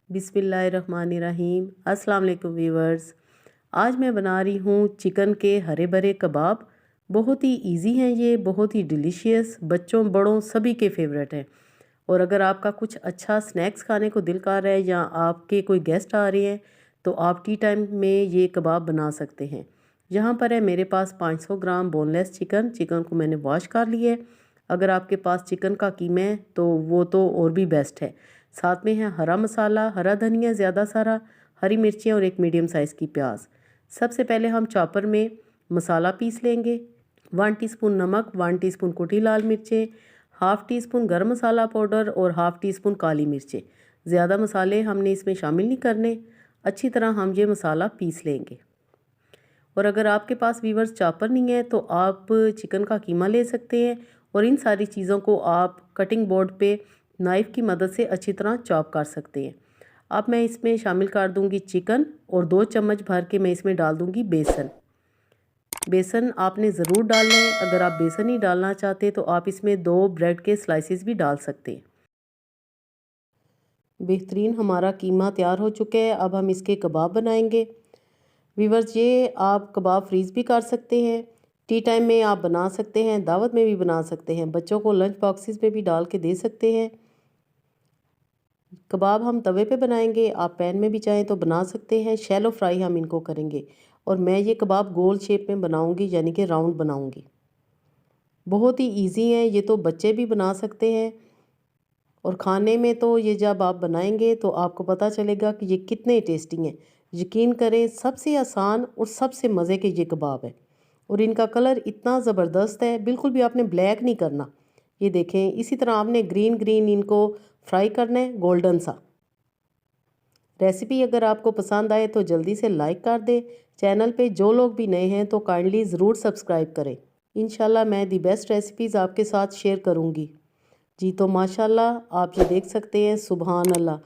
बिस्मिल्लाहिर्रहमानिर्रहीम। अस्सलाम वालेकुम व्यूवर्स। आज मैं बना रही हूँ चिकन के हरे भरे कबाब। बहुत ही इजी हैं ये, बहुत ही डिलीशियस, बच्चों बड़ों सभी के फेवरेट हैं। और अगर आपका कुछ अच्छा स्नैक्स खाने को दिल कर रहा है या आपके कोई गेस्ट आ रहे हैं तो आप टी टाइम में ये कबाब बना सकते हैं। यहाँ पर है मेरे पास 500 ग्राम बोनलेस चिकन। चिकन को मैंने वॉश कर लिया है। अगर आपके पास चिकन का कीमा है तो वो तो और भी बेस्ट है। साथ में है हरा मसाला, हरा धनिया ज़्यादा सारा, हरी मिर्चें और एक मीडियम साइज़ की प्याज। सबसे पहले हम चॉपर में मसाला पीस लेंगे। 1 टीस्पून नमक, 1 टीस्पून कुटी लाल मिर्चें, हाफ़ टी स्पून गर्म मसाला पाउडर और हाफ़ टी स्पून काली मिर्चें। ज़्यादा मसाले हमने इसमें शामिल नहीं करने। अच्छी तरह हम ये मसाला पीस लेंगे। और अगर आपके पास वीवर्स चॉपर नहीं है तो आप चिकन का कीमा ले सकते हैं और इन सारी चीज़ों को आप कटिंग बोर्ड पे नाइफ़ की मदद से अच्छी तरह चॉप कर सकते हैं। अब मैं इसमें शामिल कर दूंगी चिकन और 2 चम्मच भर के मैं इसमें डाल दूंगी बेसन। बेसन आपने ज़रूर डालना है। अगर आप बेसन नहीं डालना चाहते तो आप इसमें 2 ब्रेड के स्लाइसेस भी डाल सकते हैं। बेहतरीन हमारा कीमा तैयार हो चुका है। अब हम इसके कबाब बनाएंगे। वीवर्स, ये आप कबाब फ्रीज़ भी कर सकते हैं, टी टाइम में आप बना सकते हैं, दावत में भी बना सकते हैं, बच्चों को लंच बॉक्सेस में भी डाल के दे सकते हैं। कबाब हम तवे पे बनाएंगे, आप पैन में भी चाहें तो बना सकते हैं। शैलो फ्राई हम इनको करेंगे और मैं ये कबाब गोल शेप में बनाऊंगी, यानी कि राउंड बनाऊंगी। बहुत ही इजी है, ये तो बच्चे भी बना सकते हैं। और खाने में तो ये जब आप बनाएंगे तो आपको पता चलेगा कि ये कितने टेस्टी हैं। यकीन करें, सबसे आसान और सबसे मज़े के ये कबाब है। और इनका कलर इतना ज़बरदस्त है, बिल्कुल भी आपने ब्लैक नहीं करना। ये देखें, इसी तरह आपने ग्रीन ग्रीन इनको फ्राई करना है, गोल्डन सा। रेसिपी अगर आपको पसंद आए तो जल्दी से लाइक कर दें। चैनल पे जो लोग भी नए हैं तो काइंडली ज़रूर सब्सक्राइब करें। इंशाल्लाह मैं दी बेस्ट रेसिपीज़ आपके साथ शेयर करूँगी। जी तो माशाल्लाह आप ये देख सकते हैं, सुबहान अल्लाह,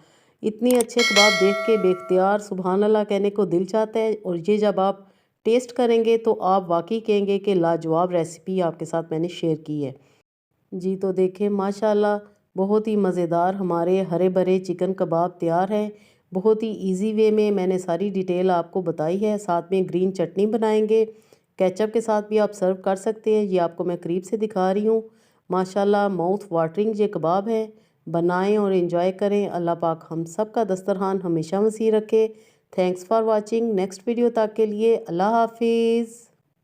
इतनी अच्छे कबाब देख के बेख्तियार सुबहान अल्लाह कहने को दिल चाहता है। और ये जब आप टेस्ट करेंगे तो आप वाकई कहेंगे कि लाजवाब रेसिपी आपके साथ मैंने शेयर की है। जी तो देखें माशाल्लाह, बहुत ही मज़ेदार हमारे हरे भरे चिकन कबाब तैयार हैं। बहुत ही इजी वे में मैंने सारी डिटेल आपको बताई है। साथ में ग्रीन चटनी बनाएंगे, केचप के साथ भी आप सर्व कर सकते हैं। ये आपको मैं करीब से दिखा रही हूँ। माशाल्लाह माउथ वाटरिंग ये कबाब हैं। बनाएं और एंजॉय करें। अल्लाह पाक हम सब का दस्तरखान हमेशा वसी रखे। Thanks for watching. Next video तक के लिए अल्लाह हाफिज़।